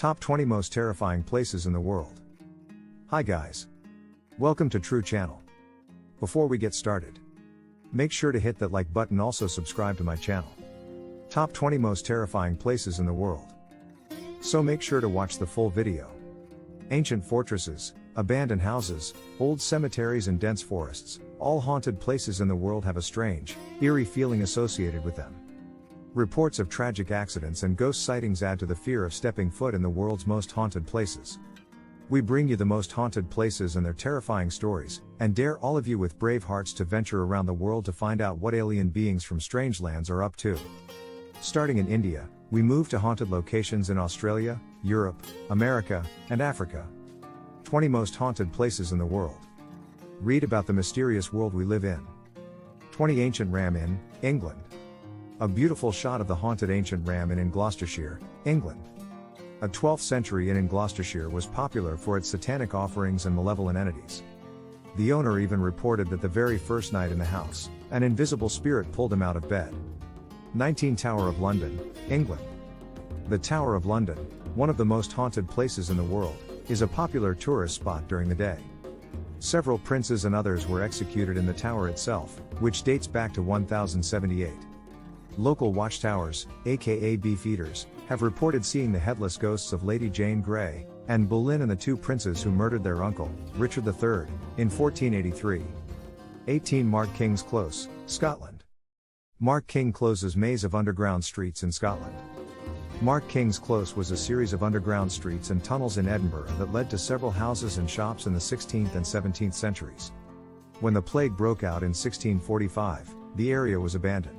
Top 20 Most Terrifying Places in the World. Hi guys. Welcome to True Channel. Before we get started, make sure to hit that like button, also subscribe to my channel. Top 20 Most Terrifying Places in the World. So make sure to watch the full video. Ancient fortresses, abandoned houses, old cemeteries and dense forests, all haunted places in the world have a strange, eerie feeling associated with them. Reports of tragic accidents and ghost sightings add to the fear of stepping foot in the world's most haunted places. We bring you the most haunted places and their terrifying stories, and dare all of you with brave hearts to venture around the world to find out what alien beings from strange lands are up to. Starting in India, we move to haunted locations in Australia, Europe, America, and Africa. 20 Most Haunted Places in the World. Read about the mysterious world we live in. 20 Ancient Ram Inn, England. A beautiful shot of the haunted ancient Ram Inn in Gloucestershire, England. A 12th century inn in Gloucestershire was popular for its satanic offerings and malevolent entities. The owner even reported that the very first night in the house, an invisible spirit pulled him out of bed. 19 Tower of London, England. The Tower of London, one of the most haunted places in the world, is a popular tourist spot during the day. Several princes and others were executed in the tower itself, which dates back to 1078. Local watchtowers, aka beefeaters, have reported seeing the headless ghosts of Lady Jane Grey, Anne Boleyn and the two princes who murdered their uncle, Richard III, in 1483. 18 Mark King's Close, Scotland. Mark King Close's maze of underground streets in Scotland. Mark King's Close was a series of underground streets and tunnels in Edinburgh that led to several houses and shops in the 16th and 17th centuries. When the plague broke out in 1645, the area was abandoned.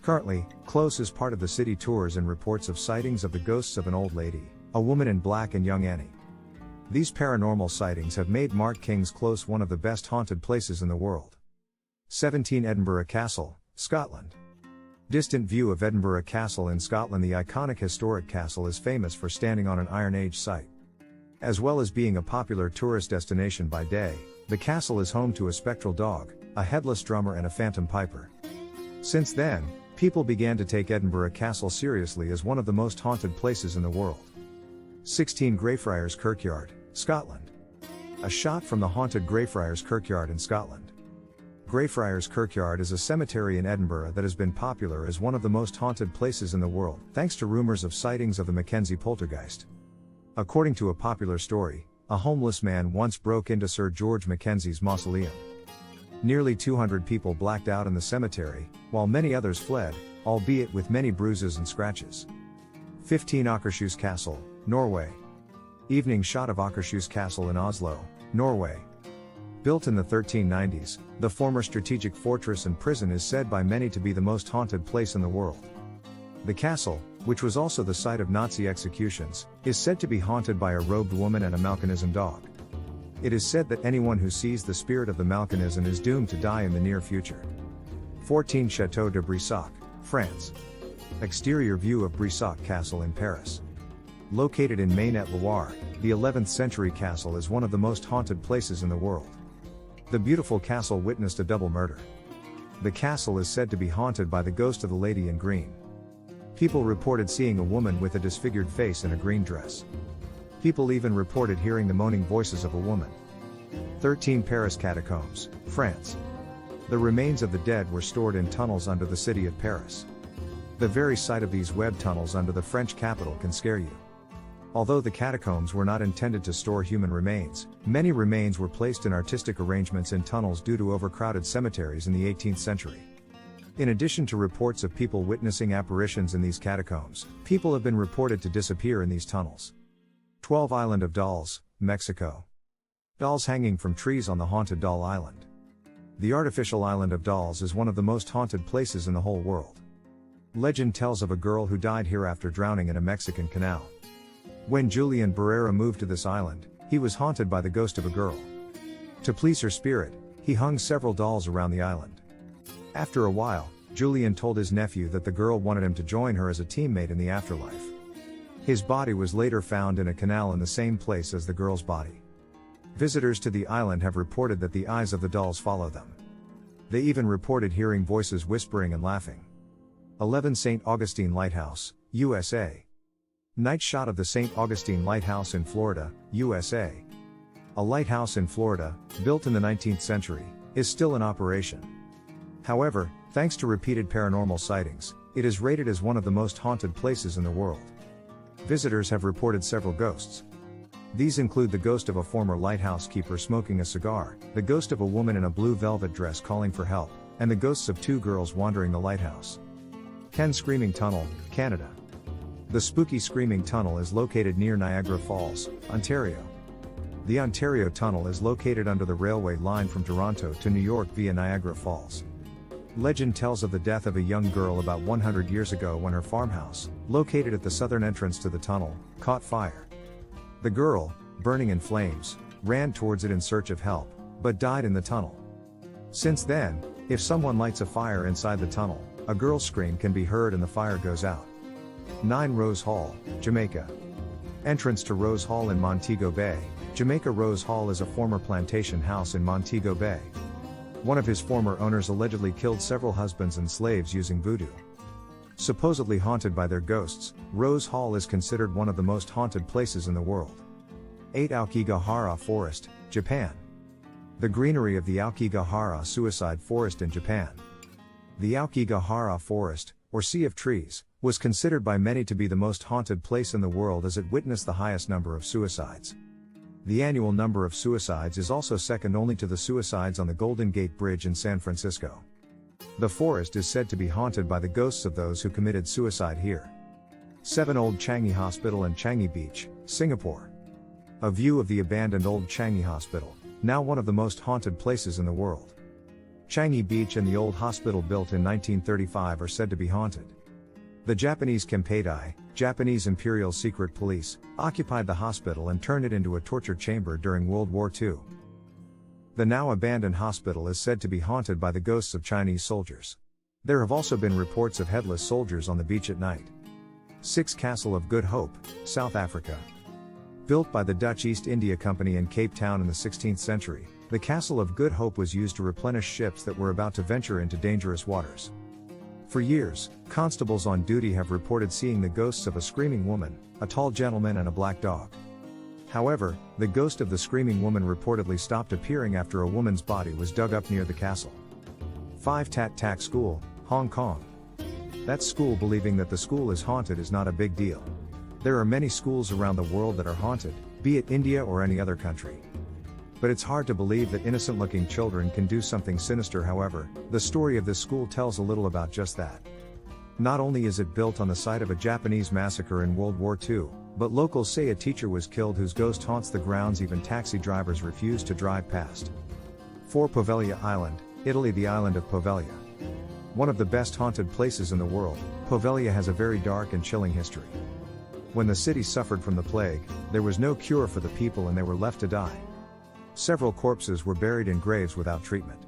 Currently, Close is part of the city tours and reports of sightings of the ghosts of an old lady, a woman in black and young Annie. These paranormal sightings have made Mark King's Close one of the best haunted places in the world. 17 Edinburgh Castle, Scotland. Distant view of Edinburgh Castle in Scotland. The iconic historic castle is famous for standing on an Iron Age site. As well as being a popular tourist destination by day, the castle is home to a spectral dog, a headless drummer and a phantom piper. Since then, people began to take Edinburgh Castle seriously as one of the most haunted places in the world. 16 Greyfriars Kirkyard, Scotland. A shot from the haunted Greyfriars Kirkyard in Scotland. Greyfriars Kirkyard is a cemetery in Edinburgh that has been popular as one of the most haunted places in the world, thanks to rumors of sightings of the Mackenzie poltergeist. According to a popular story, a homeless man once broke into Sir George Mackenzie's mausoleum. Nearly 200 people blacked out in the cemetery, while many others fled, albeit with many bruises and scratches. 15 Akershus Castle, Norway. Evening shot of Akershus Castle in Oslo, Norway. Built in the 1390s, the former strategic fortress and prison is said by many to be the most haunted place in the world. The castle, which was also the site of Nazi executions, is said to be haunted by a robed woman and a Malkinism dog. It is said that anyone who sees the spirit of the Malkinism is doomed to die in the near future. 14 Château de Brissac, France. Exterior view of Brissac Castle in Paris. Located in Maine-et-Loire, the 11th century castle is one of the most haunted places in the world. The beautiful castle witnessed a double murder. The castle is said to be haunted by the ghost of the lady in green. People reported seeing a woman with a disfigured face in a green dress. People even reported hearing the moaning voices of a woman. 13 Paris Catacombs, France. The remains of the dead were stored in tunnels under the city of Paris. The very sight of these web tunnels under the French capital can scare you. Although the catacombs were not intended to store human remains, many remains were placed in artistic arrangements in tunnels due to overcrowded cemeteries in the 18th century. In addition to reports of people witnessing apparitions in these catacombs, people have been reported to disappear in these tunnels. 12 Island of Dolls, Mexico. Dolls hanging from trees on the haunted Doll Island. The artificial island of Dolls is one of the most haunted places in the whole world. Legend tells of a girl who died here after drowning in a Mexican canal. When Julian Barrera moved to this island, he was haunted by the ghost of a girl. To please her spirit, he hung several dolls around the island. After a while, Julian told his nephew that the girl wanted him to join her as a teammate in the afterlife. His body was later found in a canal in the same place as the girl's body. Visitors to the island have reported that the eyes of the dolls follow them. They even reported hearing voices whispering and laughing. 11 St. Augustine Lighthouse, USA. Night shot of the St. Augustine Lighthouse in Florida, USA. A lighthouse in Florida, built in the 19th century, is still in operation. However, thanks to repeated paranormal sightings, it is rated as one of the most haunted places in the world. Visitors have reported several ghosts. These include the ghost of a former lighthouse keeper smoking a cigar, the ghost of a woman in a blue velvet dress calling for help, and the ghosts of two girls wandering the lighthouse. 10 Screaming Tunnel, Canada. The spooky Screaming Tunnel is located near Niagara Falls, Ontario. The Ontario Tunnel is located under the railway line from Toronto to New York via Niagara Falls. Legend tells of the death of a young girl about 100 years ago when her farmhouse, located at the southern entrance to the tunnel, caught fire. The girl, burning in flames, ran towards it in search of help, but died in the tunnel. Since then, if someone lights a fire inside the tunnel, a girl's scream can be heard and the fire goes out. 9 Rose Hall, Jamaica. Entrance to Rose Hall in Montego Bay, Jamaica. Rose Hall is a former plantation house in Montego Bay. One of his former owners allegedly killed several husbands and slaves using voodoo. Supposedly haunted by their ghosts, Rose Hall is considered one of the most haunted places in the world. 8 Aokigahara Forest, Japan. The greenery of the Aokigahara Suicide Forest in Japan. The Aokigahara Forest, or Sea of Trees, was considered by many to be the most haunted place in the world as it witnessed the highest number of suicides. The annual number of suicides is also second only to the suicides on the Golden Gate Bridge in San Francisco. The forest is said to be haunted by the ghosts of those who committed suicide here. 7 Old Changi Hospital and Changi Beach, Singapore. A view of the abandoned Old Changi Hospital, now one of the most haunted places in the world. Changi Beach and the old hospital built in 1935 are said to be haunted. The Japanese Kempeitai, Japanese Imperial Secret Police, occupied the hospital and turned it into a torture chamber during World War II. The now abandoned hospital is said to be haunted by the ghosts of Chinese soldiers. There have also been reports of headless soldiers on the beach at night. 6 Castle of Good Hope, South Africa. Built by the Dutch East India Company in Cape Town in the 16th century, the Castle of Good Hope was used to replenish ships that were about to venture into dangerous waters. For years, constables on duty have reported seeing the ghosts of a screaming woman, a tall gentleman and a black dog. However, the ghost of the screaming woman reportedly stopped appearing after a woman's body was dug up near the castle. 5 Tat Tak School, Hong Kong. That school believing that the school is haunted is not a big deal. There are many schools around the world that are haunted, be it India or any other country. But it's hard to believe that innocent-looking children can do something sinister. However, the story of this school tells a little about just that. Not only is it built on the site of a Japanese massacre in World War II, but locals say a teacher was killed whose ghost haunts the grounds. Even taxi drivers refuse to drive past. 4 Poveglia Island, Italy. The island of Poveglia. One of the best haunted places in the world, Poveglia has a very dark and chilling history. When the city suffered from the plague, there was no cure for the people and they were left to die. Several corpses were buried in graves without treatment.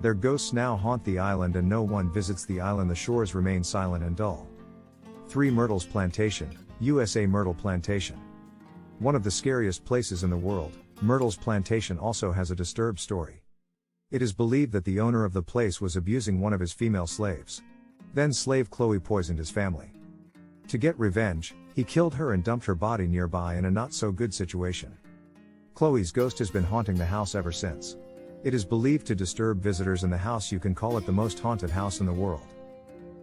Their ghosts now haunt the island and no one visits the island. The shores remain silent and dull. 3 Myrtles Plantation, USA. Myrtle Plantation. One of the scariest places in the world, Myrtles Plantation also has a disturbed story. It is believed that the owner of the place was abusing one of his female slaves. Then slave Chloe poisoned his family. To get revenge, he killed her and dumped her body nearby in a not so good situation. Chloe's ghost has been haunting the house ever since. It is believed to disturb visitors in the house. You can call it the most haunted house in the world.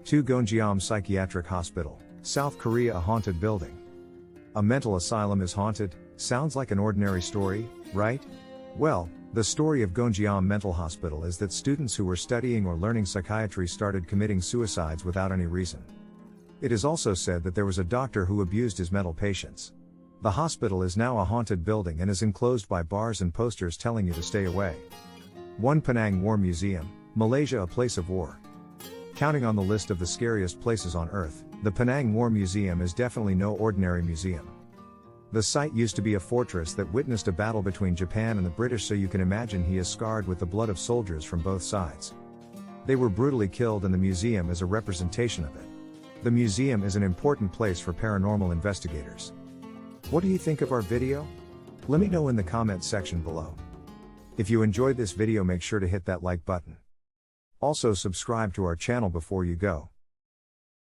2 Gonjeom Psychiatric Hospital, South Korea. A haunted building. A mental asylum is haunted. Sounds like an ordinary story, right? Well, the story of Gonjeom Mental Hospital is that students who were studying or learning psychiatry started committing suicides without any reason. It is also said that there was a doctor who abused his mental patients. The hospital is now a haunted building and is enclosed by bars and posters telling you to stay away. 1 Penang War Museum, Malaysia. A place of war. Counting on the list of the scariest places on earth, the Penang War Museum is definitely no ordinary museum. The site used to be a fortress that witnessed a battle between Japan and the British, so you can imagine he is scarred with the blood of soldiers from both sides. They were brutally killed and the museum is a representation of it. The museum is an important place for paranormal investigators. What do you think of our video? Let me know in the comments section below. If you enjoyed this video, make sure to hit that like button. Also subscribe to our channel before you go.